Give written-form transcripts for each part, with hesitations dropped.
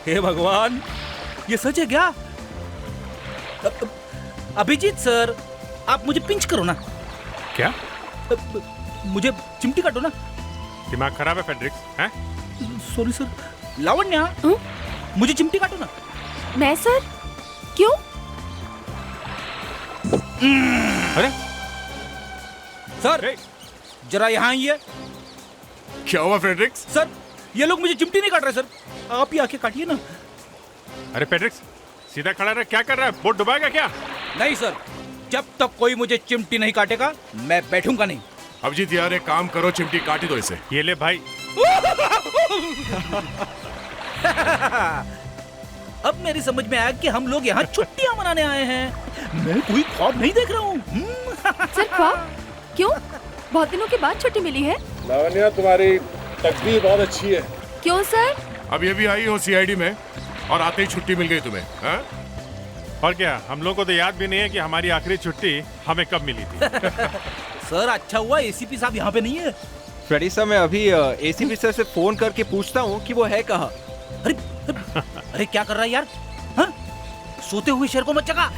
हे भगवान, ये सच है क्या? अभिजीत सर, आप मुझे पिंच करो ना। क्या? मुझे चिमटी काटो ना। दिमाग खराब है फेड्रिक्स? हैं? Sorry sir. लावण्या, मुझे चिमटी काटो ना। मैं सर? क्यों? अरे सर, जरा यहाँ आइए। क्या हुआ फेड्रिक्स? सर, ये लोग मुझे चिमटी नहीं काट रहे सर, आप ही आके काटिए ना। अरे फेड्रिक्स, सीधा खड़ा रह, क्या कर रहा है? बोट डुबाएगा क्या? नहीं सर, जब तक कोई मुझे चिमटी नहीं काटेगा मैं बैठूंगा नहीं। अभिजीत यार एक काम करो, चिमटी काटी दो इसे। ये ले भाई। अब मेरी समझ में आया कि हम लोग यहाँ छुट्टियां मनाने आए हैं। मैं कोई ख्वाब नहीं देख रहा हूँ। सर ख्वाब? क्यों? बहुत दिनों के बाद छुट्टी मिली है। लावण्या, तुम्हारी तकदीर बहुत अच्छी है। क्यों सर? अब ये भी आई हो सीआईडी में और आते ही छुट्टी मिल गई तुम्हें, हाँ? और क्या, हम लोग को तो याद भी नहीं है कि हमारी आखिरी छुट्टी हमें कब मिली थी। सर, अच्छा हुआ एसीपी साहब यहाँ पे नहीं है। फ्रेडी सर, मैं अभी एसीपी सर से फोन करके पूछता हूँ कि वो है कहाँ। अरे अरे क्या कर रहा है यार? हाँ? सोते हुए शेर को मत जगा।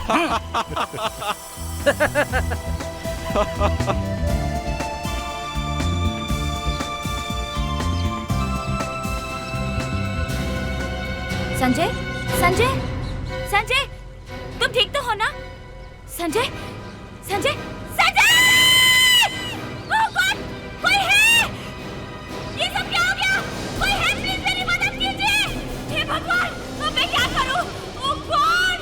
संजय, संजय, संजय, तुम ठीक तो हो ना? संजय, संजय, संजय! ओह गॉड, कोई है? ये सब क्या हो गया? कोई है? प्लीज मेरी मदद कीजिए। हे भगवान, अब मैं क्या करूं? ओह गॉड,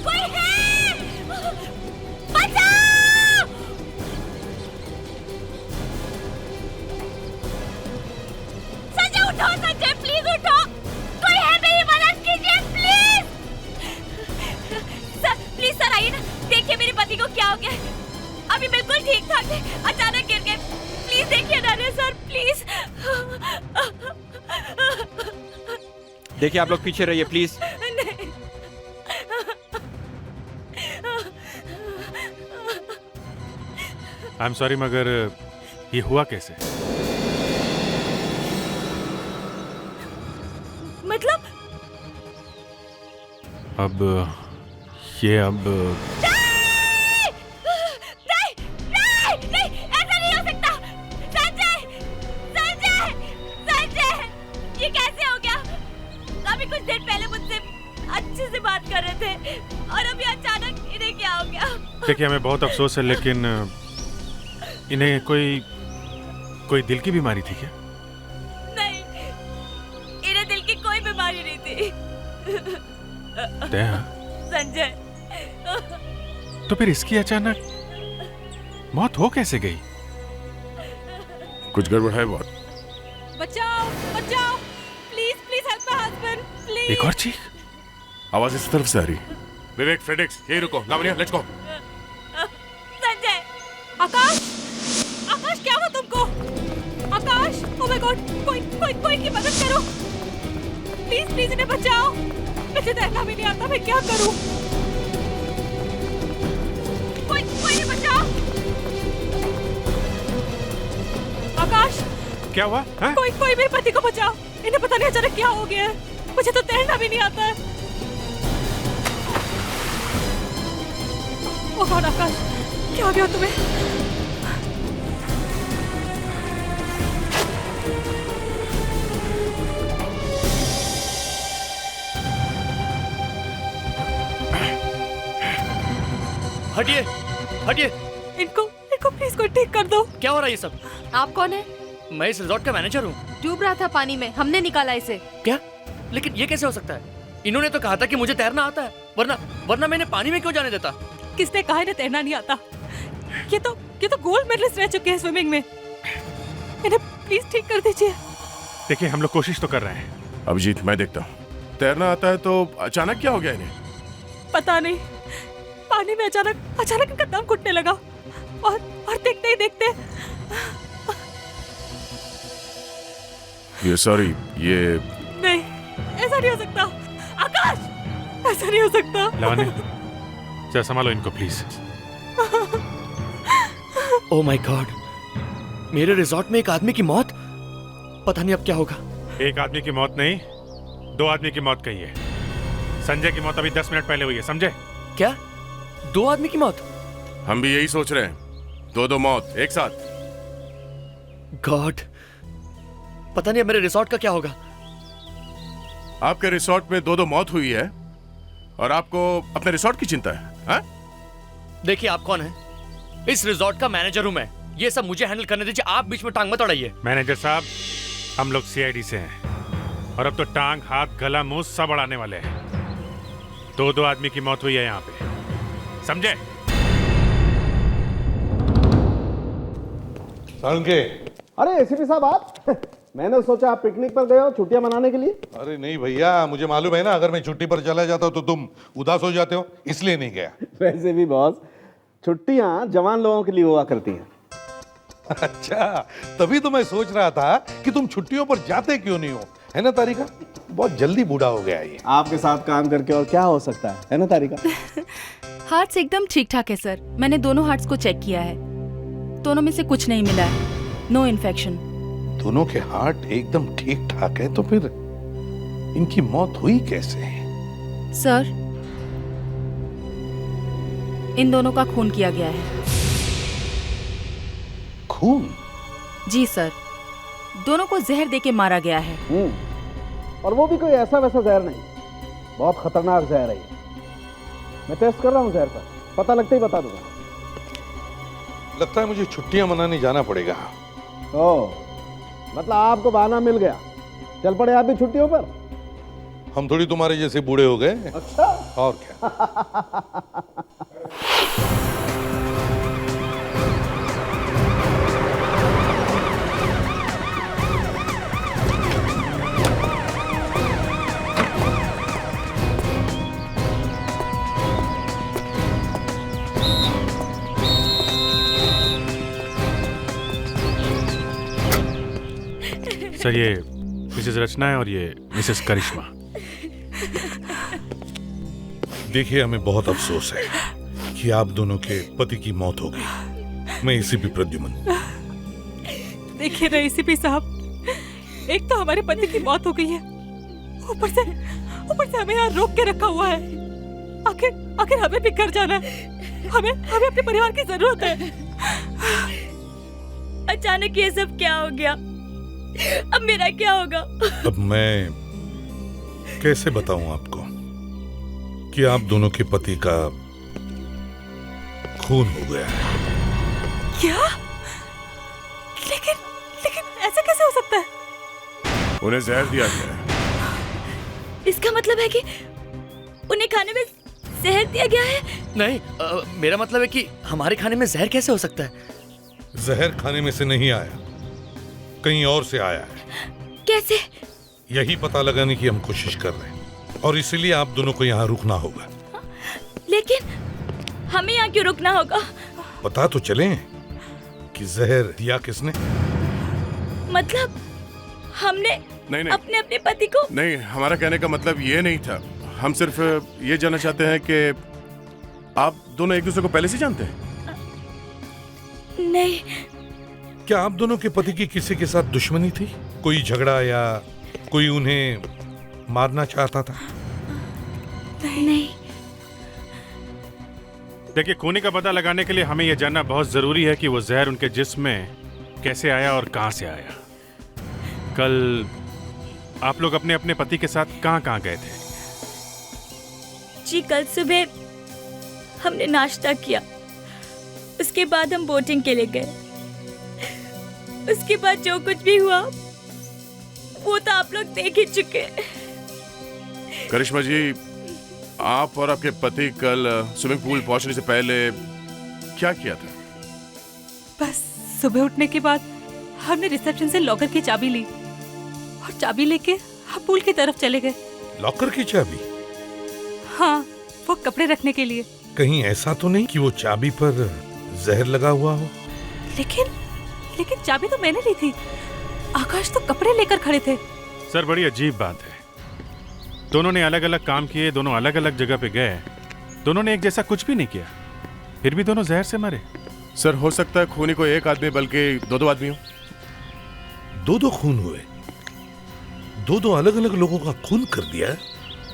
कोई है? बचाओ! संजय उठो, संजय प्लीज उठो। कोई है, मेरी मदद कीजिए प्लीज। सर, प्लीज सर आइए ना, देखिए मेरे पति को क्या हो गया है। अभी बिल्कुल ठीक ठाक थे, अचानक गिर गए। प्लीज देखिए ना सर, प्लीज। देखिए, आप लोग पीछे रहिए प्लीज। नहीं। आई एम सॉरी, मगर ये हुआ कैसे? मतलब? अब ये अब नहीं, नहीं, नहीं, ऐसा नहीं हो सकता। संजय, संजय, संजय, ये कैसे हो गया? अभी कुछ देर पहले मुझसे अच्छे से बात कर रहे थे और अभी अचानक इन्हें क्या हो गया? देखिए, हमें बहुत अफसोस है, लेकिन इन्हें कोई दिल की बीमारी थी क्या? नहीं, इन्हें दिल की कोई बीमारी नहीं थी। संजय, तो फिर इसकी अचानक मौत हो कैसे गई? कुछ गड़बड़ है बहुत। बचाओ, बचाओ, please please help my husband, please. एक और चीख। आवाज इस तरफ से आ रही। विवेक, फ्रेडिक्स, यही रुको। Lavanya, let's go. संजय, आकाश, आकाश क्या हुआ तुमको? आकाश, ओह माय गॉड, कोई की मदद करो प्लीज, प्लीज इन्हें बचाओ। मुझे तैरना भी नहीं आता, मैं क्या करूं? कोई इन्हें बचाओ। आकाश, क्या हुआ? है? कोई मेरे पति को बचाओ। इन्हें पता नहीं अचानक क्या हो गया है। मुझे तो तैरना भी नहीं आता है। ओह गॉड आकाश, क्या हो गया तुम्हें? हटिए, हटिए। इनको प्लीज कोई ठीक कर दो। क्या हो रहा है ये सब? आप कौन है? मैं इस रिजॉर्ट का मैनेजर हूँ। डूब रहा था पानी में, हमने निकाला इसे। क्या? लेकिन ये कैसे हो सकता है? इन्होंने तो कहा था कि मुझे तैरना आता है, वरना मैंने पानी में क्यों जाने देता? किसने कहा इन्हें तैरना नहीं आता? ये तो गोल्ड मेडलिस्ट रह चुके हैं स्विमिंग में। इन्हें प्लीज ठीक कर दीजिए। देखिए, हम लोग कोशिश तो कर रहे हैं। अभिजीत, मैं देखता हूँ। तैरना आता है तो अचानक क्या हो गया इन्हें? पता नहीं, पानी में अचानक इनका दम घुटने लगा और देखते ही देखते ये सॉरी, ये नहीं, ऐसा नहीं हो सकता। आकाश, ऐसा नहीं हो सकता। लावण्या, जरा संभालो इनको प्लीज। ओह माय गॉड, मेरे रिजॉर्ट में एक आदमी की मौत। पता नहीं अब क्या होगा। एक आदमी की मौत नहीं, 2 आदमी की मौत कही है। संजय की मौत अभी 10 मिनट पहले हुई है, समझे? क्या 2 आदमी की मौत? हम भी यही सोच रहे हैं, 2 मौत एक साथ। गॉड, पता नहीं अब मेरे रिसोर्ट का क्या होगा। आपके रिसोर्ट में 2 मौत हुई है और आपको अपने रिसोर्ट की चिंता है, हाँ? देखिए आप कौन है? इस रिसोर्ट का मैनेजर हूं मैं। ये सब मुझे हैंडल करने दीजिए, आप बीच में टांग मत अड़ाइए। मैनेजर साहब, हम लोग सीआईडी से हैं और अब तो टांग, हाथ, गला, मुंह सब अड़ाने वाले हैं। 2 आदमी की मौत हुई है यहाँ पे, समझे? के अरे एसीपी साहब आप मैंने सोचा आप पिकनिक पर गए हो छुट्टियां मनाने के लिए। अरे नहीं भैया, मुझे मालूम है ना, अगर मैं छुट्टी पर चला जाता तो तुम उदास हो जाते हो, इसलिए नहीं गया। वैसे भी बॉस, छुट्टियां जवान लोगों के लिए हुआ करती हैं। अच्छा, तभी तो मैं सोच रहा था कि तुम छुट्टियों पर जाते क्यों नहीं हो, है ना तारिका? बहुत जल्दी बूढ़ा हो गया ये। आपके साथ काम करके और क्या हो सकता है ना तारिका? हार्ट्स एकदम ठीक ठाक है सर। मैंने दोनों हार्ट्स को चेक किया है, दोनों में से कुछ नहीं मिला है। No infection. दोनों के हार्ट एकदम ठीक ठाक है, तो फिर इनकी मौत हुई कैसे? सर, इन दोनों का खून किया गया है। खून? जी सर, दोनों को जहर देके मारा गया है। और वो भी कोई ऐसा वैसा जहर नहीं, बहुत खतरनाक जहर है ये। मैं टेस्ट कर रहा हूँ जहर का, पता लगते ही बता दूंगा। लगता है मुझे छुट्टियां मनाने जाना पड़ेगा। ओह, मतलब आपको बहाना मिल गया, चल पड़े आप भी छुट्टियों पर। हम थोड़ी तुम्हारे जैसे बूढ़े हो गए। अच्छा, और क्या। सर, ये मिसेस रचना है और ये मिसेस करिश्मा। देखिए, हमें बहुत अफसोस है कि आप दोनों के पति की मौत हो गई। मैं एसीपी प्रद्युमन। देखिए ना एसीपी साहब, एक तो हमारे पति की मौत हो गई है, ऊपर से हमें यहाँ रोक के रखा हुआ है। आखिर हमें भी घर जाना है, हमें अपने परिवार की जरूरत है। अचानक ये सब क्या हो गया? अब मेरा क्या होगा? अब मैं कैसे बताऊं आपको कि आप दोनों के पति का खून हो गया है। क्या? लेकिन ऐसा कैसे हो सकता है? उन्हें जहर दिया गया है। इसका मतलब है कि उन्हें खाने में जहर दिया गया है? नहीं, मेरा मतलब है कि हमारे खाने में जहर कैसे हो सकता है? जहर खाने में से नहीं आया, कहीं और से आया है। कैसे? यही पता लगाने की हम कोशिश कर रहे हैं और इसीलिए आप दोनों को यहाँ रुकना होगा। लेकिन हमें यहाँ क्यों रुकना होगा? पता तो चले कि जहर दिया किसने। मतलब हमने नहीं अपने पति को? नहीं, हमारा कहने का मतलब ये नहीं था। हम सिर्फ ये जानना चाहते हैं कि आप दोनों एक दूसरे को पहले से जानते हैं? नहीं। क्या आप दोनों के पति की किसी के साथ दुश्मनी थी? कोई झगड़ा या कोई उन्हें मारना चाहता था? नहीं। देखिए, खूनी का पता लगाने के लिए हमें यह जानना बहुत जरूरी है कि वो जहर उनके जिस्म में कैसे आया और कहां से आया। कल आप लोग अपने अपने पति के साथ कहां गए थे? जी, कल सुबह हमने नाश्ता किया, उसके बाद हम बोटिंग के लिए गए। उसके बाद जो कुछ भी हुआ वो तो आप लोग देख ही चुके। करिश्मा जी, आप और आपके पति कल स्विमिंग पूल पहुंचने से पहले क्या किया था? बस सुबह उठने के बाद हमने रिसेप्शन से लॉकर की चाबी ली और चाबी लेके हम पूल की तरफ चले गए। लॉकर की चाबी? हाँ, वो कपड़े रखने के लिए। कहीं ऐसा तो नहीं कि वो चाबी पर जहर लगा हुआ हो? लेकिन चाबी तो मैंने ली थी, आकाश तो कपड़े लेकर खड़े थे। सर, बड़ी अजीब बात है। दोनों ने अलग अलग काम किए, दोनों अलग अलग जगह पे गए, दोनों ने एक जैसा कुछ भी नहीं किया, फिर भी दोनों जहर से मरे। सर, हो सकता है खूनी को एक आदमी बल्कि 2 आदमी हो। 2 खून हुए? दो दो अलग अलग लोगों का खून कर दिया,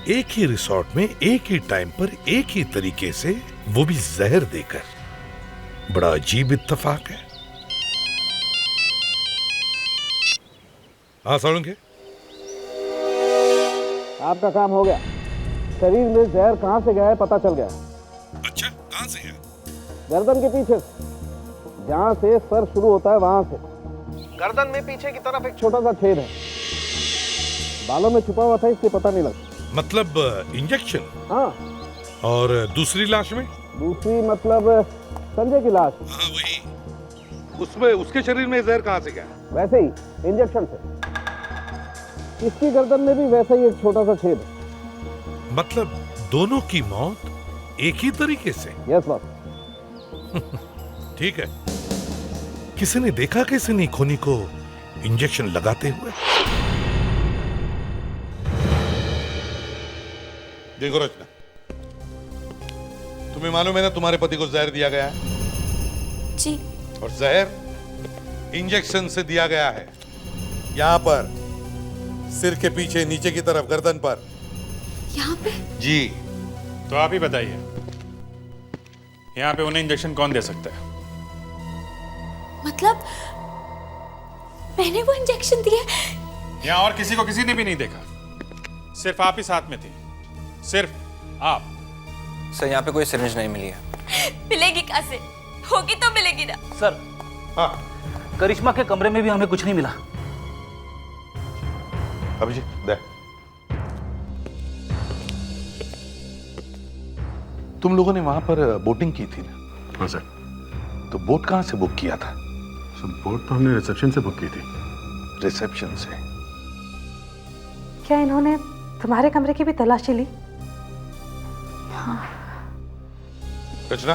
एक ही रिसोर्ट में एक ही टाइम पर एक ही तरीके से, वो भी जहर देकर। बड़ा अजीब इत्तेफाक है। हाँ सालुंखे, आपका काम हो गया। शरीर में जहर कहाँ से गया है पता चल गया। अच्छा, कहाँ से है? गर्दन के पीछे, जहाँ से सर शुरू होता है वहां से। गर्दन में पीछे की तरफ एक छोटा सा छेद है, बालों में छुपा हुआ था इसलिए पता नहीं लगा। मतलब इंजेक्शन? हाँ। और दूसरी लाश में? दूसरी मतलब संजय की लाश। हाँ वही। उसमें उसके शरीर में जहर कहाँ से गया? वैसे ही इंजेक्शन से। इसकी गर्दन में भी वैसा ही एक छोटा सा छेद है। मतलब दोनों की मौत एक ही तरीके से? Yes boss. ठीक है। किसी ने देखा किसी ने खूनी को इंजेक्शन लगाते हुए? देखो रचना, तुम्हें मालूम है ना तुम्हारे पति को जहर दिया गया है? जी। और जहर इंजेक्शन से दिया गया है। यहां पर सिर के पीछे, नीचे की तरफ, गर्दन पर। यहाँ पे? जी। तो आप ही बताइए, यहाँ पे उन्हें इंजेक्शन कौन दे सकता है? मतलब मैंने वो इंजेक्शन दिया? यहाँ और किसी को किसी ने भी नहीं देखा, सिर्फ आप ही साथ में थी, सिर्फ आप। सर यहाँ पे कोई सिरिंज नहीं मिली है। मिलेगी कहाँ से? होगी तो मिलेगी ना। सर, हाँ करिश्मा के कमरे में भी हमें कुछ नहीं मिला। अभिजीत दे। तुम लोगों ने वहां पर बोटिंग की थी ना? हाँ सर। तो बोट कहां से बुक किया था? सर बोट तो हमने रिसेप्शन से बुक की थी। रिसेप्शन से? क्या इन्होंने तुम्हारे कमरे की भी तलाशी ली? हाँ। रचना,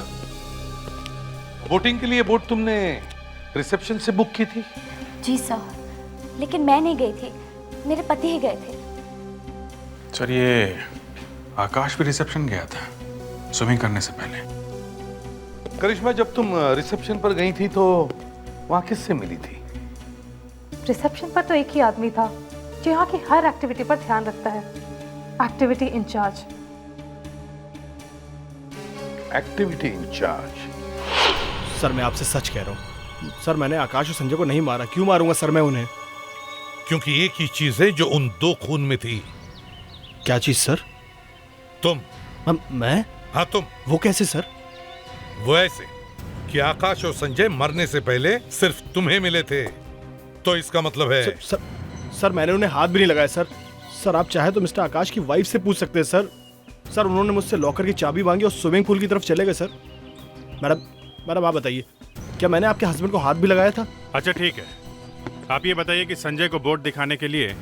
बोटिंग के लिए बोट तुमने रिसेप्शन से बुक की थी? जी सर, लेकिन मैं नहीं गई थी, मेरे पति ही गए थे। सर ये आकाश भी रिसेप्शन गया था स्विमिंग करने से पहले। करिश्मा, जब तुम रिसेप्शन पर गई थी तो वहां किससे मिली थी? रिसेप्शन पर तो एक ही आदमी था जो यहाँ की हर एक्टिविटी पर ध्यान रखता है, activity incharge. Activity incharge? Sir मैं आपसे सच कह रहा हूँ सर, मैंने आकाश और संजय को नहीं मारा। क्यों मारूंगा सर मैं उन्हें? क्योंकि एक ही चीज है जो उन दो खून में थी। क्या चीज सर? तुम। मैं? हाँ तुम। वो कैसे सर? वो ऐसे कि आकाश और संजय मरने से पहले सिर्फ तुम्हें मिले थे, तो इसका मतलब है सर मैंने उन्हें हाथ भी नहीं लगाया सर। सर आप चाहे तो मिस्टर आकाश की वाइफ से पूछ सकते हैं सर। सर उन्होंने मुझसे लॉकर की चाबी मांगी और स्विमिंग पूल की तरफ चले गए सर। मैडम आप बताइए, क्या मैंने आपके हस्बैंड को हाथ भी लगाया था? अच्छा ठीक है, आप ये बताइए कि संजय को बोट दिखाने के लिए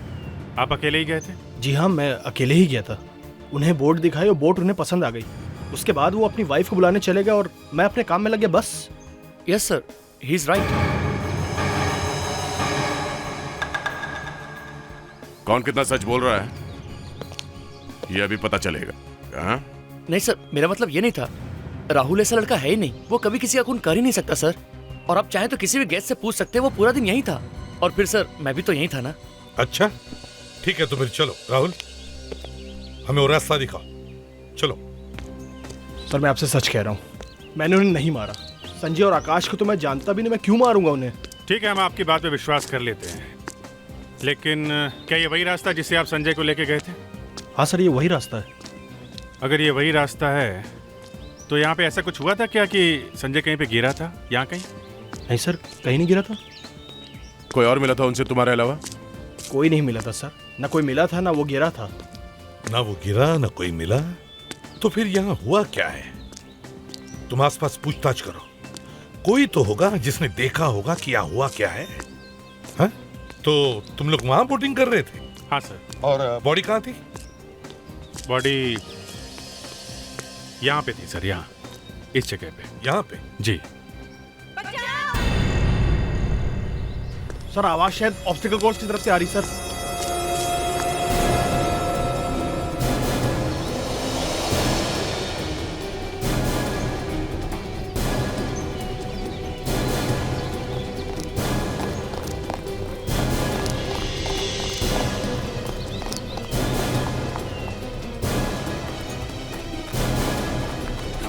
आप अकेले ही गए थे? जी हाँ, मैं अकेले ही गया था। उन्हें बोट दिखाई और बोट उन्हें पसंद आ गई। उसके बाद वो अपनी वाइफ को बुलाने चले गए और मैं अपने काम में लग गया, बस। Yes sir, he is right. कौन कितना सच बोल रहा है ये अभी पता चलेगा। हाँ? नहीं सर, मेरा मतलब ये नहीं था। राहुल ऐसा लड़का है ही नहीं, वो कभी किसी का खून कर ही नहीं सकता सर। और आप चाहे तो किसी भी गेस्ट से पूछ सकते हैं, वो पूरा दिन यहीं था। और फिर सर मैं भी तो यहीं था ना। अच्छा ठीक है, तो फिर चलो राहुल, हमें वो रास्ता दिखाओ, चलो। सर मैं आपसे सच कह रहा हूँ, मैंने उन्हें नहीं मारा। संजय और आकाश को तो मैं जानता भी नहीं, मैं क्यों मारूंगा उन्हें? ठीक है, हम आपकी बात पे विश्वास कर लेते हैं, लेकिन क्या ये वही रास्ता जिससे आप संजय को लेके गए थे? हाँ सर, ये वही रास्ता है। अगर ये वही रास्ता है तो यहाँ पे ऐसा कुछ हुआ था क्या कि संजय कहीं पे गिरा था? यहाँ कहीं? नहीं सर, कहीं नहीं गिरा था। कोई और मिला था उनसे तुम्हारे अलावा? कोई नहीं मिला था सर, ना कोई मिला था ना वो गिरा था। ना वो गिरा ना कोई मिला, तो फिर यहाँ हुआ क्या है? तुम आसपास पूछताछ करो, कोई तो होगा जिसने देखा होगा कि यहाँ हुआ क्या है। हाँ? तो तुम लोग वहां बोटिंग कर रहे थे? हाँ सर। और बॉडी कहाँ थी? बॉडी यहाँ पे थी सर, यहाँ इस जगह पे। यहाँ पे? जी सर, आवाज शायद ऑब्स्टिकल कोर्स की तरफ से आ रही सर।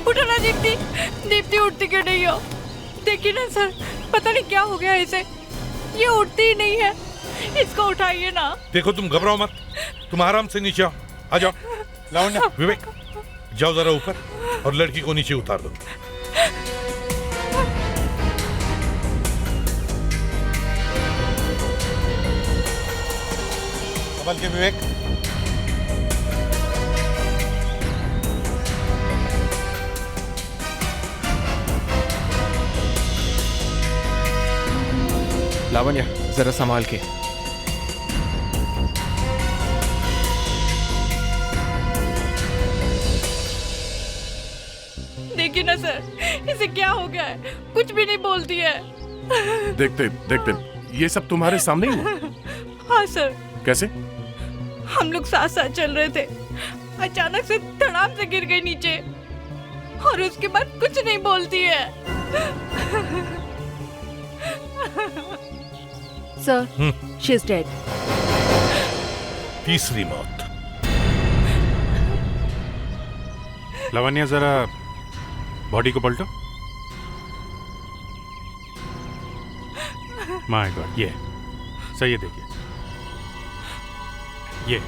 उठो ना दीप्ति, दीप्ति उठती क्यों नहीं हो? देखिए ना सर, पता नहीं क्या हो गया इसे, ये उठती ही नहीं है। इसको उठाइए ना। देखो तुम घबराओ मत, तुम आराम से नीचे आओ, आ जाओ। लावण्या, विवेक, जाओ जरा ऊपर और लड़की को नीचे उतार दो। संभल के विवेक। लावण्या, जरा संभाल के। देखिए ना सर, इसे क्या हो गया है, कुछ भी नहीं बोलती है। देखते देखते ये सब तुम्हारे सामने ही हुआ? हाँ सर। कैसे? हम लोग साथ साथ चल रहे थे, अचानक से धड़ाम से गिर गई नीचे और उसके बाद कुछ नहीं बोलती है। Sir, she is dead. तीसरी मौत। लावण्या, जरा बॉडी को पलटो। माय गॉड, ये सही है। देखिए, ये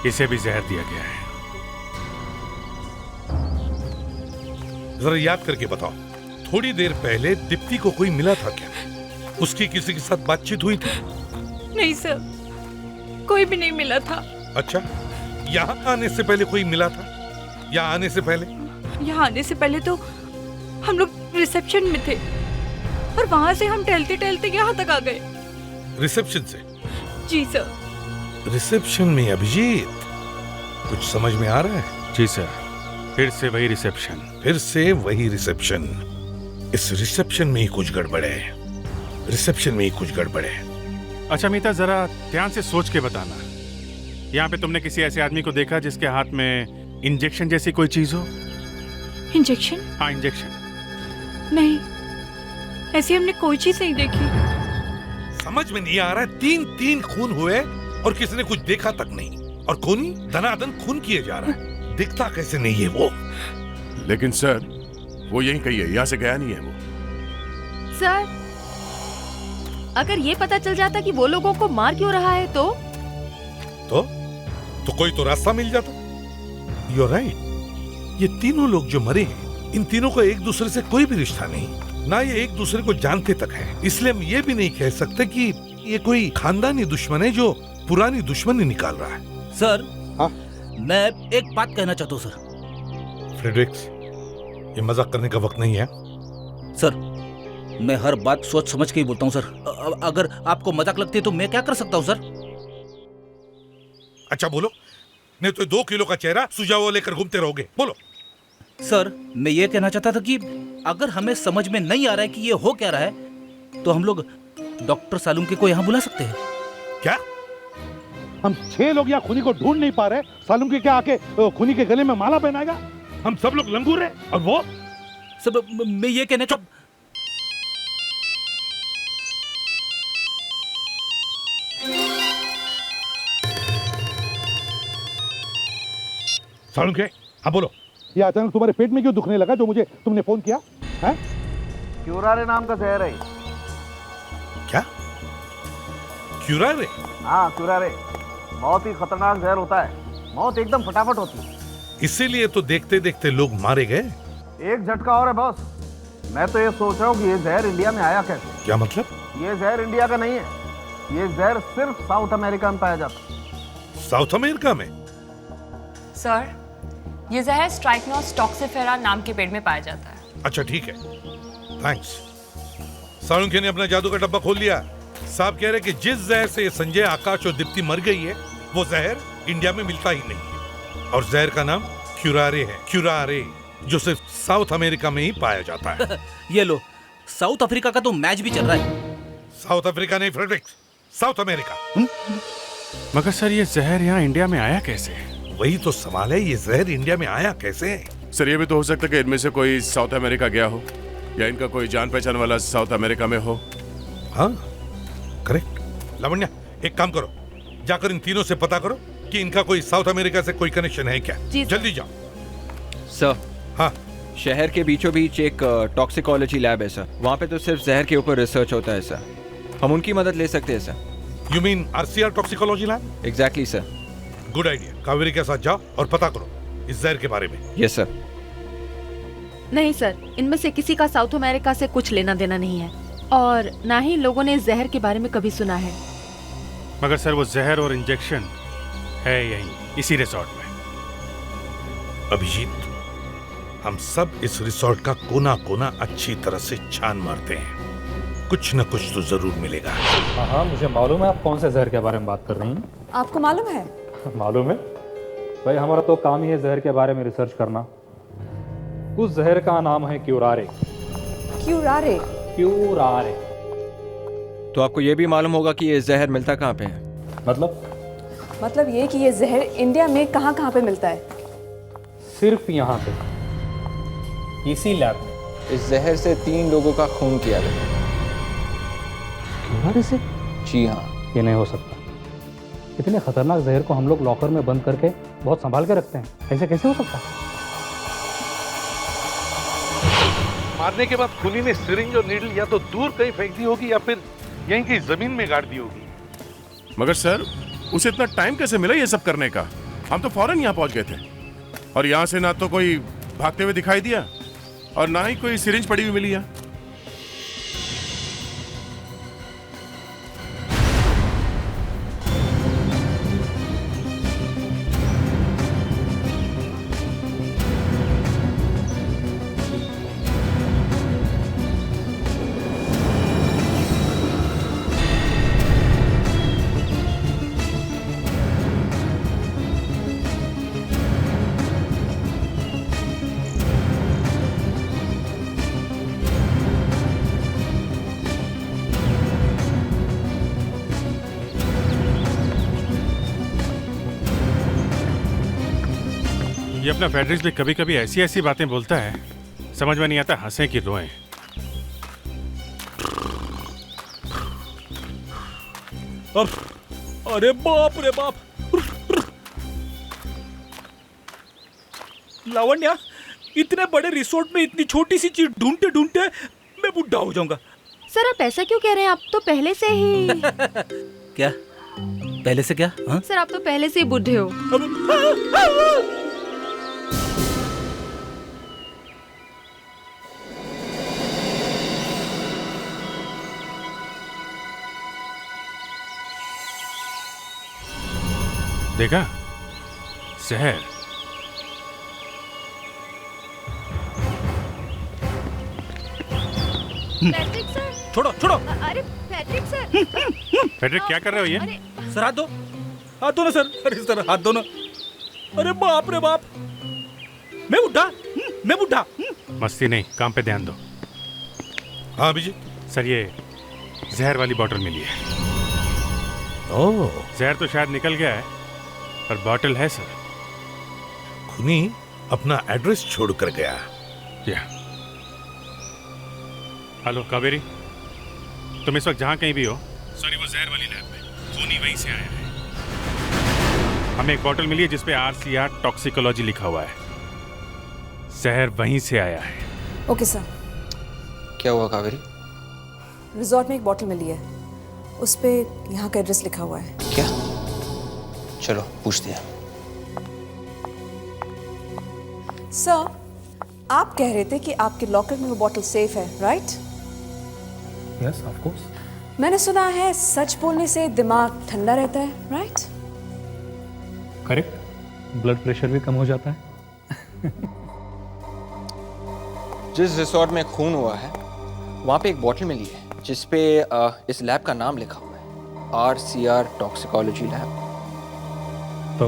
इसे भी जहर दिया गया है। जरा याद करके बताओ, थोड़ी देर पहले दीप्ति को कोई मिला था क्या? उसकी किसी के साथ बातचीत हुई थी? नहीं सर, कोई भी नहीं मिला था। अच्छा, यहाँ आने से पहले कोई मिला था? यहाँ आने से पहले? यहाँ आने से पहले तो हम लोग रिसेप्शन में थे और वहाँ से हम टहलते टहलते यहाँ तक आ गए। रिसेप्शन से? जी सर। रिसेप्शन में अभिजीत, कुछ समझ में आ रहा है? जी सर, फिर से वही रिसेप्शन। फिर से वही रिसेप्शन। इस रिसेप्शन में ही कुछ गड़बड़ है, रिसेप्शन में ही कुछ गड़बड़ है। अच्छा मीता, जरा ध्यान से सोच के बताना, यहाँ पे तुमने किसी ऐसे आदमी को देखा जिसके हाथ में इंजेक्शन जैसी कोई चीज हो? इंजेक्शन? हाँ, इंजेक्शन। नहीं, ऐसी हमने कोई चीज नहीं देखी। समझ में नहीं आ रहा है, 3 खून हुए और किसी ने कुछ देखा तक नहीं, और खूनी धनाधन खून किए जा रहा है। दिखता कैसे नहीं है वो? लेकिन सर, वो यहीं कहीं है, यहाँ से गया नहीं है वो। सर, अगर ये पता चल जाता कि वो लोगों को मार क्यों रहा है तो कोई तो रास्ता मिल जाता। You're right। ये तीनों लोग जो मरे हैं, इन तीनों को एक दूसरे से कोई भी रिश्ता नहीं, ना ये एक दूसरे को जानते तक है। इसलिए हम ये भी नहीं कह सकते कि ये कोई खानदानी दुश्मन है जो पुरानी दुश्मनी निकाल रहा है। सर, हाँ? मैं एक बात कहना चाहता हूँ सर। फ्रेडरिक्स, ये मजाक करने का वक्त नहीं है। सर, मैं हर बात सोच समझ के ही बोलता हूँ सर। अगर आपको मजाक लगती है तो मैं क्या कर सकता हूँ सर? अच्छा बोलो, नहीं तो 2 किलो का चेहरा सुझाव लेकर घूमते रहोगे। बोलो। सर, मैं ये कहना चाहता था कि अगर हमें समझ में नहीं आ रहा है कि ये हो क्या रहा है, तो हम लोग डॉक्टर सालुंके को यहाँ बुला सकते हैं। क्या? हम 6 लोग यहाँ खूनी को ढूंढ नहीं पा रहे, सालुंके क्या आके खूनी के गले में माला पहनाएगा? हम सब लोग लंगूर हैं और वो सब। मैं ये कहना चाह सालुंके, हाँ बोलो। ये अचानक तुम्हारे पेट में क्यों दुखने लगा जो मुझे तुमने फोन किया है? क्यूरारे नाम का जहर है। क्या? क्यूरारे? हाँ, क्यूरारे बहुत ही खतरनाक जहर होता है, मौत एकदम फटाफट होती है। इसीलिए तो देखते देखते लोग मारे गए। एक झटका और है बॉस, मैं तो ये सोच रहा हूँ कि ये जहर इंडिया में आया कैसे? क्या मतलब? ये जहर इंडिया का नहीं है, ये जहर सिर्फ साउथ अमेरिका में पाया जाता है। साउथ अमेरिका में? सर, ये जहर स्ट्राइकनोस टॉक्सिफेरा नाम के पेड़ में पाया जाता है। अच्छा ठीक है, थैंक्स। सालुंके ने अपना जादू का डब्बा खोल लिया। साहब कह रहे कि जिस जहर से संजय, आकाश और दीप्ति मर गई है, वो जहर इंडिया में मिलता ही नहीं है, और जहर का नाम क्यूरारे है। क्यूरारे, जो सिर्फ साउथ अमेरिका में ही पाया जाता है। ये लो, साउथ अफ्रीका का तो मैच भी चल रहा है। साउथ अफ्रीका नहीं फ्रेडरिक्स, साउथ अमेरिका। मगर सर, ये जहर यहाँ इंडिया में आया कैसे? वही तो सवाल है, ये जहर इंडिया में आया कैसे? सर, ये भी तो हो सकता है कि इनमें से कोई साउथ अमेरिका गया हो, या इनका कोई जान पहचान वाला साउथ अमेरिका में हो। हाँ, करेक्ट। लावण्या, एक काम करो, जाकर इन तीनों से पता करो कि इनका कोई साउथ अमेरिका से कोई कनेक्शन है क्या। जी जल्दी जाओ। सर, शहर के बीचों बीच एक टॉक्सिकोलॉजी लैब है सर। वहाँ पे तो सिर्फ जहर के ऊपर रिसर्च होता है सर। हम उनकी मदद ले सकते हैं sir. You mean RCR toxicology lab? Exactly sir. Good idea. Kaveri के साथ जाओ और पता करो इस जहर के बारे में। Yes sir. नहीं सर, इनमें से किसी का साउथ अमेरिका से कुछ लेना देना नहीं है और ना ही लोगों ने इस जहर के बारे में कभी सुना है। मगर सर वो जहर और इंजेक्शन है यहीं इसी रिसोर्ट में। अभिजीत, हम सब इस रिसोर्ट का कोना कोना अच्छी तरह से छान मारते हैं, कुछ न कुछ तो जरूर मिलेगा। हाँ, मुझे मालूम है आप कौन से जहर के बारे में बात कर रही हैं। आपको मालूम है? मालूम है भाई, हमारा तो काम ही है जहर के बारे में रिसर्च करना। उस जहर का नाम है क्यूरारे। क्यूरारे? क्यूरारे। तो आपको ये भी मालूम होगा कि ये जहर मिलता कहाँ पे है? मतलब ये कि ये जहर इंडिया में कहाँ कहाँ पे मिलता है? सिर्फ यहाँ पे, इसी लैब में। इस जहर से 3 लोगों का खून किया गया। क्यूरारे से? जी हाँ। ये नहीं हो सकता। इतने खतरनाक जहर को हम लोग लॉकर में बंद करके बहुत संभाल के रखते हैं, ऐसे कैसे हो सकता? मारने के बाद खूनी ने सिरिंज और नीडल या तो दूर कहीं फेंक दी होगी या फिर यहीं की जमीन में गाड़ दी होगी। मगर सर, उसे इतना टाइम कैसे मिला ये सब करने का? हम तो फौरन यहाँ पहुंच गए थे और यहाँ से ना तो कोई भागते हुए दिखाई दिया और ना ही कोई सिरिंज पड़ी हुई मिली है। ये अपना फेडरिक्स भी कभी कभी ऐसी ऐसी बातें बोलता है, समझ में नहीं आता हंसे कि रोएं। अरे बाप रे बाप! लावण्या, इतने बड़े रिसोर्ट में इतनी छोटी सी चीज ढूंढते ढूंढते मैं बुढ़ा हो जाऊंगा। सर आप ऐसा क्यों कह रहे हैं? आप तो पहले से ही क्या? पहले से क्या? हाँ? सर आप तो पहले से ही बूढ़े हो। देखा? जहर। Patrick sir! छोड़ो छोड़ो! अरे पैट्रिक सर! फेडरिक क्या कर रहे हो ये? सर हाथ दो, हाथ दो ना सर। अरे सर हाथ दो ना। अरे बाप रे बाप! मैं बुढ़ा। मस्ती नहीं, काम पे ध्यान दो। हाँ अभिजीत। सर ये जहर वाली बोतल मिली है। ओह, जहर तो शायद निकल गया है पर बोतल है सर। खूनी अपना एड्रेस छोड़कर गया। हेलो कावेरी, तुम इस वक्त जहाँ कहीं भी हो, सॉरी वो जहर वाली लैब में, खूनी वहीं से आया है। हमें एक बोतल मिली है जिसपे आरसीआर टॉक्सिकोलॉजी लिखा हुआ है। जहर वहीं से आया है। Okay sir. क्या हुआ कावेरी? रिजॉर्ट में एक बोतल मिली है, उस पे यहाँ का एड्रेस लिखा हुआ है। क्या? चलो पूछते हैं। सर, आप कह रहे थे कि आपके लॉकर में वो बोतल सेफ है, राइट? Yes of course. मैंने सुना है सच बोलने से दिमाग ठंडा रहता है, राइट? करेक्ट। ब्लड प्रेशर भी कम हो जाता है। जिस रिसोर्ट में खून हुआ है वहाँ पे एक बोतल मिली है जिसपे इस लैब का नाम लिखा हुआ है, आरसीआर टॉक्सिकोलॉजी लैब। तो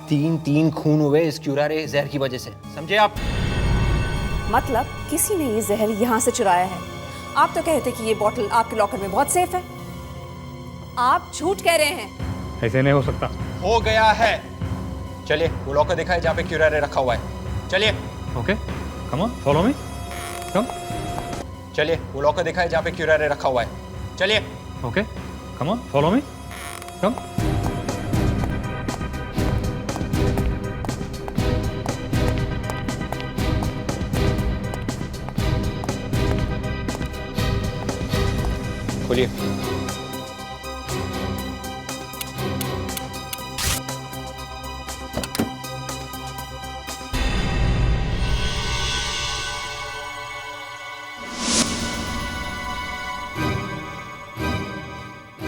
3 खून हुए इस क्यूरारे जहर की वजह से, समझे आप? मतलब किसी ने ये जहर यहाँ से चुराया है। आप तो कहते कि ये बोतल आपके लॉकर में बहुत सेफ है। आप झूठ कह रहे हैं। ऐसे नहीं हो सकता। हो गया है। चलिए वो लॉकर दिखाए जहाँ पे क्यूरारे रखा हुआ है। चलिए। Okay, come on, follow me. Come. चलिए वो लॉकर दिखाए जहाँ पे क्यूरारे रखा हुआ है। चलिए। Okay, come on, follow me. Come.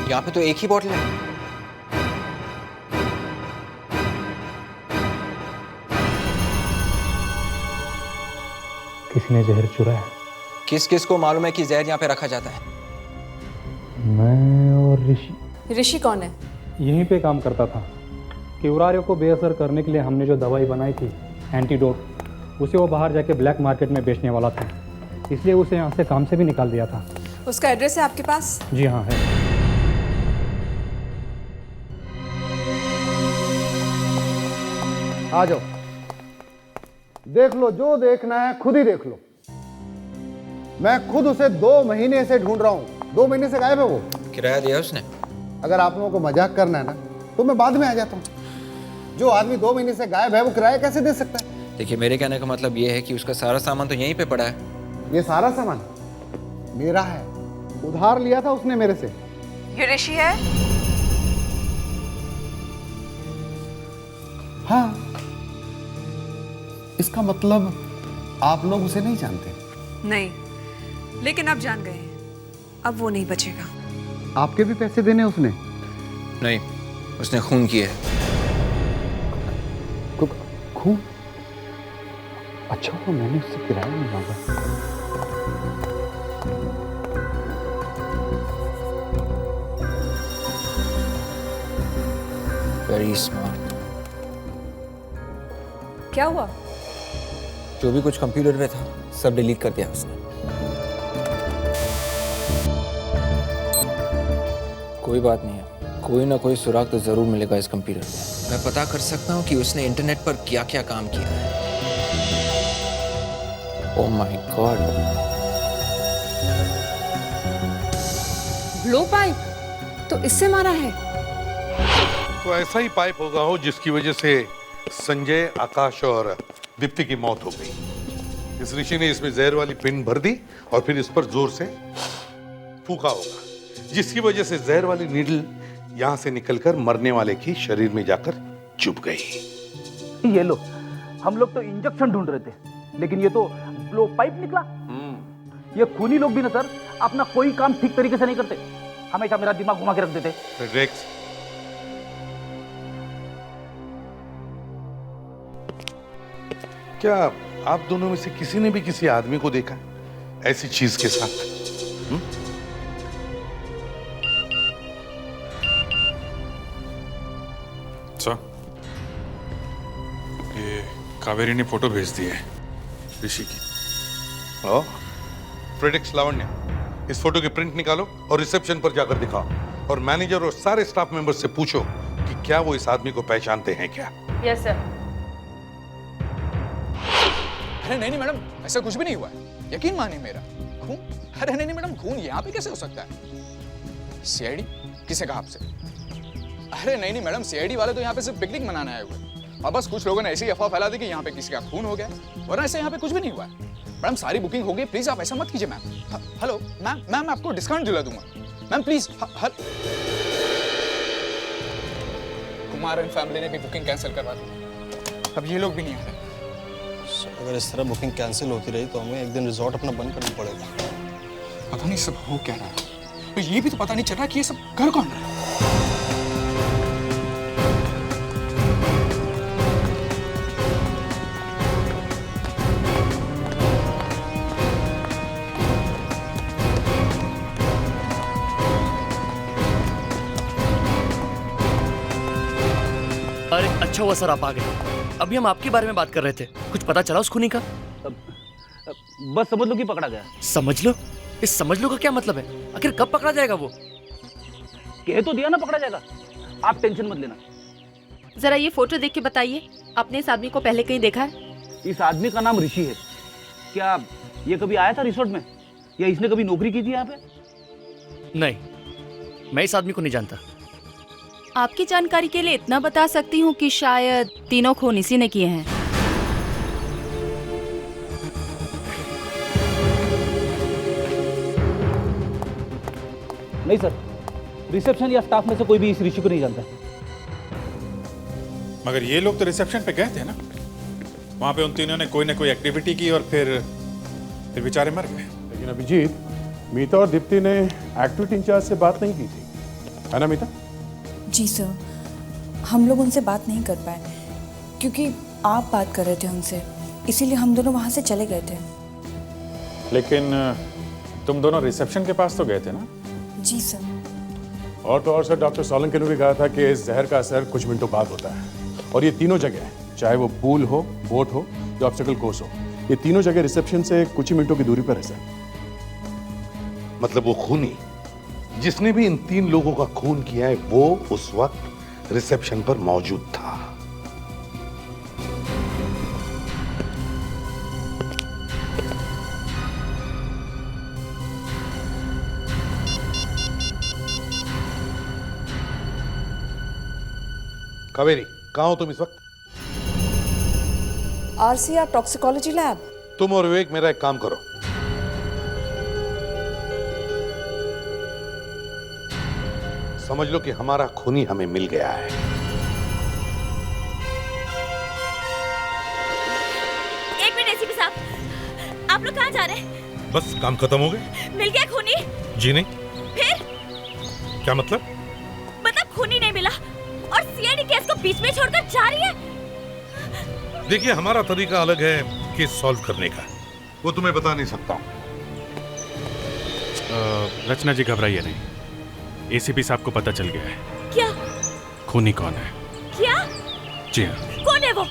यहाँ पे तो एक ही बॉटल है। किसी ने जहर चुराया। किस किस को मालूम है कि जहर यहाँ पे रखा जाता है? मैं और ऋषि। ऋषि कौन है? यहीं पे काम करता था। क्यूरारियो को बेअसर करने के लिए हमने जो दवाई बनाई थी एंटीडोट, उसे वो बाहर जाके ब्लैक मार्केट में बेचने वाला था, इसलिए उसे यहाँ से काम से भी निकाल दिया था। उसका एड्रेस है आपके पास? जी हाँ है। आ जाओ, देख लो जो देखना है, खुद ही देख लो। मैं खुद उसे 2 महीने से ढूंढ रहा हूँ। 2 महीने से गायब है वो। किराया दिया उसने? अगर आप लोगों को मजाक करना है ना तो मैं बाद में आ जाता हूँ। जो आदमी 2 महीने से गायब है वो किराया कैसे दे सकता है? देखिए, मेरे कहने का मतलब ये है कि उसका सारा सामान तो यहीं पे पड़ा है। ये सारा सामान मेरा है, उधार लिया था उसने मेरे से। ये ऋषि है? हाँ, इसका मतलब आप लोग उसे नहीं जानते? नहीं, लेकिन अब जान गए हैं। अब वो नहीं बचेगा। आपके भी पैसे देने उसने? नहीं, उसने खून किया है। खून? अच्छा हुआ मैंने उससे किराया नहीं मांगा। Very smart. क्या हुआ? जो भी कुछ कंप्यूटर में था सब डिलीट कर दिया उसने। कोई बात नहीं है, कोई ना कोई सुराग तो जरूर मिलेगा इस कंप्यूटर में। मैं पता कर सकता हूँ कि उसने इंटरनेट पर क्या क्या काम किया है। Oh my God. Blow pipe? तो इससे मारा है? तो ऐसा ही पाइप होगा हो जिसकी वजह से संजय, आकाश और दीप्ति की मौत हो गई। इस ऋषि ने इसमें जहर वाली पिन भर दी और फिर इस पर जोर से फूका होगा, जिसकी वजह से जहर वाली नीडल यहां से निकलकर मरने वाले की शरीर में जाकर चुभ गई। ये लो, हम लोग तो इंजेक्शन ढूंढ रहे थे, लेकिन ये तो ब्लो पाइप निकला। ये खूनी लोग भी ना सर अपना कोई काम ठीक तरीके से नहीं करते, हमेशा मेरा दिमाग घुमा के रख देते। रेक्स, क्या आप दोनों में से किसी ने भी किसी आदमी को देखा ऐसी चीज के साथ? सर, ये कावेरी ने फोटो भेज दी है ऋषि की। ओह, प्रेडिक्स लावण्य, इस फोटो की प्रिंट निकालो और रिसेप्शन पर जाकर दिखाओ, और मैनेजर और सारे स्टाफ मेंबर्स से पूछो कि क्या वो इस आदमी को पहचानते हैं क्या। Yes sir. अरे नहीं मैडम, ऐसा कुछ भी नहीं हुआ है, यकीन मानिए मेरा। खून? अरे नहीं मैडम, खून यहाँ पे कैसे हो सकता है? सीआईडी? किसे कहा आपसे? अरे नहीं मैडम, सीआईडी वाले तो यहाँ पे सिर्फ पिकनिक मनाने आए हुए हैं, और बस कुछ लोगों ने ऐसी अफवाह फैला दी कि यहाँ पे किसी का खून हो गया, वरना ऐसे यहाँ पे कुछ भी नहीं हुआ है। मैडम सारी बुकिंग हो गई, प्लीज आप ऐसा मत कीजिए मैम। हेलो मैम, मैं आपको डिस्काउंट दिला दूंगा ma'am, please. Kumar and family ने भी बुकिंग कैंसिल करवा दी, अब ये लोग भी नहीं आ रहे। अगर इस तरह बुकिंग कैंसिल होती रही तो हमें एक दिन रिजॉर्ट अपना बंद करना पड़ेगा। पता नहीं सब हो क्या रहा है, तो ये भी तो पता नहीं चल रहा कि ये सब कर कौन रहा है। अरे अच्छा हुआ सर आप आ गए। अभी हम आपके बारे में बात कर रहे थे, कुछ पता चला उस खूनी का? बस समझ लो कि पकड़ा गया। समझ लो? इस समझ लो का क्या मतलब है? आखिर कब पकड़ा जाएगा वो? कह तो दिया ना पकड़ा जाएगा, आप टेंशन मत लेना। जरा ये फोटो देख के बताइए, आपने इस आदमी को पहले कहीं देखा है? इस आदमी का नाम ऋषि है। क्या ये कभी आया था रिसोर्ट में, या इसने कभी नौकरी की थी यहाँ पे? नहीं, मैं इस आदमी को नहीं जानता। आपकी जानकारी के लिए इतना बता सकती हूँ कि शायद तीनों खून इसी ने किए हैं। नहीं सर, रिसेप्शन या स्टाफ में से कोई भी इस ऋषि को नहीं जानता। मगर ये लोग तो रिसेप्शन पे गए थे ना, वहां पे उन तीनों ने कोई ना कोई एक्टिविटी की और फिर बेचारे मर गए। लेकिन अभिजीत, मीता और दीप्ति ने एक्टिविटी इंचार्ज से बात नहीं की थी, है ना मीता? जी सर, हम लोग उनसे बात नहीं कर पाए क्योंकि आप बात कर रहे थे उनसे, इसीलिए हम दोनों वहाँ से चले गए थे। लेकिन तुम दोनों रिसेप्शन के पास तो गए थे ना? जी सर। और तो और सर, डॉक्टर सोलंकी ने भी कहा था कि इस जहर का असर कुछ मिनटों बाद होता है, और ये तीनों जगह, चाहे वो पूल हो, बोट हो या ऑब्स्टेकल कोर्स हो, ये तीनों जगह रिसेप्शन से कुछ ही मिनटों की दूरी पर है सर। मतलब वो खूनी जिसने भी इन 3 लोगों का खून किया है वो उस वक्त रिसेप्शन पर मौजूद था। कावेरी, कहां हो तुम इस वक्त? RCR toxicology lab. तुम और विवेक मेरा एक काम करो, समझ लो कि हमारा खूनी हमें मिल गया है। एक मिनट एसीपी साहब, आप लोग कहाँ जा रहे हैं? बस काम खत्म हो गए। मिल गया खूनी? जी नहीं। फिर? क्या मतलब? मतलब खूनी नहीं मिला और सीआईडी केस को बीच में छोड़कर जा रही है। देखिए, हमारा तरीका अलग है केस सॉल्व करने का, वो तुम्हें बता नहीं सकता हूं। रचना जी घबराइए नहीं, एसीपी साहब को पता चल गया है। क्या? खूनी कौन है? क्या? जी हाँ। कौन है वो?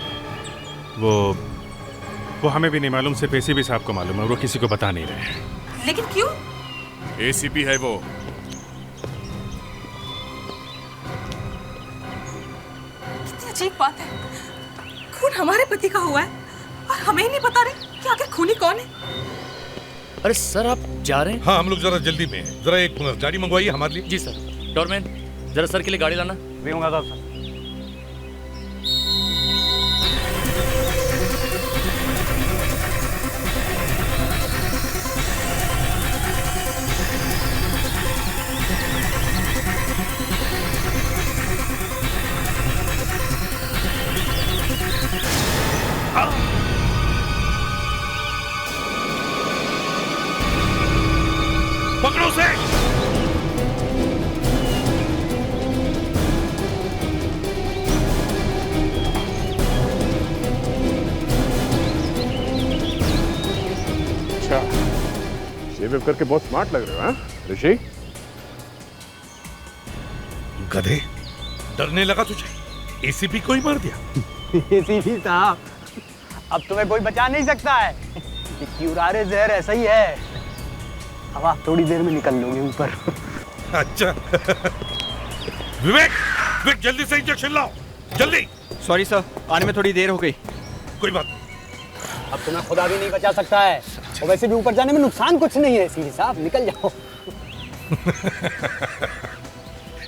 वो हमें भी नहीं मालूम, सिर्फ एसीपी साहब को मालूम है, वो किसी को बता नहीं रहे हैं। लेकिन क्यों? एसीपी है वो। कितनी अजीब बात है, खून हमारे पति का हुआ है और हमें ही नहीं बता रहे कि आखिर खूनी कौन है। अरे सर, आप जा रहे हैं? हाँ, हम लोग जरा जल्दी में हैं। जरा एक गाड़ी मंगवाइए हमारे लिए। जी सर। डोरमैन, जरा सर के लिए गाड़ी लाना। भी होगा साहब। पकड़ो उसे। अच्छा, शेव करके बहुत स्मार्ट लग रहे हो, हाँ ऋषि? गधे, डरने लगा तुझे? एसीपी को ही मार दिया। एसीपी साहब, अब तुम्हें कोई बचा नहीं सकता है। क्यूरारे जहर ऐसा ही है, अब आप थोड़ी देर में निकल लोगे ऊपर। अच्छा। विवेक, विवेक जल्दी से इंजेक्शन लाओ, जल्दी। सॉरी सर, आने में थोड़ी देर हो गई। कोई बात। अब तुम्हें खुदा भी नहीं बचा सकता है, और वैसे भी ऊपर जाने में नुकसान कुछ नहीं है। सीधी साहब निकल जाओ।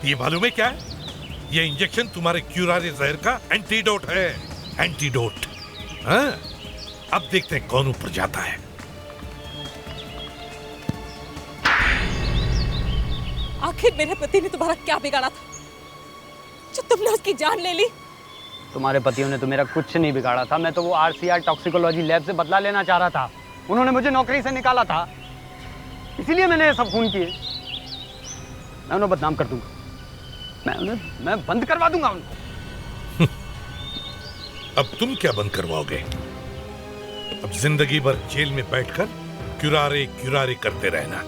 ये मालूम है क्या है? ये इंजेक्शन तुम्हारे क्यूरारे जहर का एंटीडोट है। एंटीडोट। हाँ? अब देखते हैं कौन ऊपर जाता है। आखिर मेरे पति ने तुम्हारा क्या बिगाड़ा था जो तुमने उसकी जान ले ली? तुम्हारे पतियों ने तो मेरा कुछ नहीं बिगाड़ा था। मैं तो वो आरसीआर टॉक्सिकोलॉजी लैब से बदला लेना चाह रहा था। उन्होंने मुझे नौकरी से निकाला था, इसीलिए मैंने ये सब खून किए। मैं उन्हें बदनाम कर दूंगा, मैं बंद करवा दूंगा उनको। अब तुम क्या बंद करवाओगे? अब जिंदगी भर जेल में बैठकर क्यूरारे क्यूरारे करते रहना।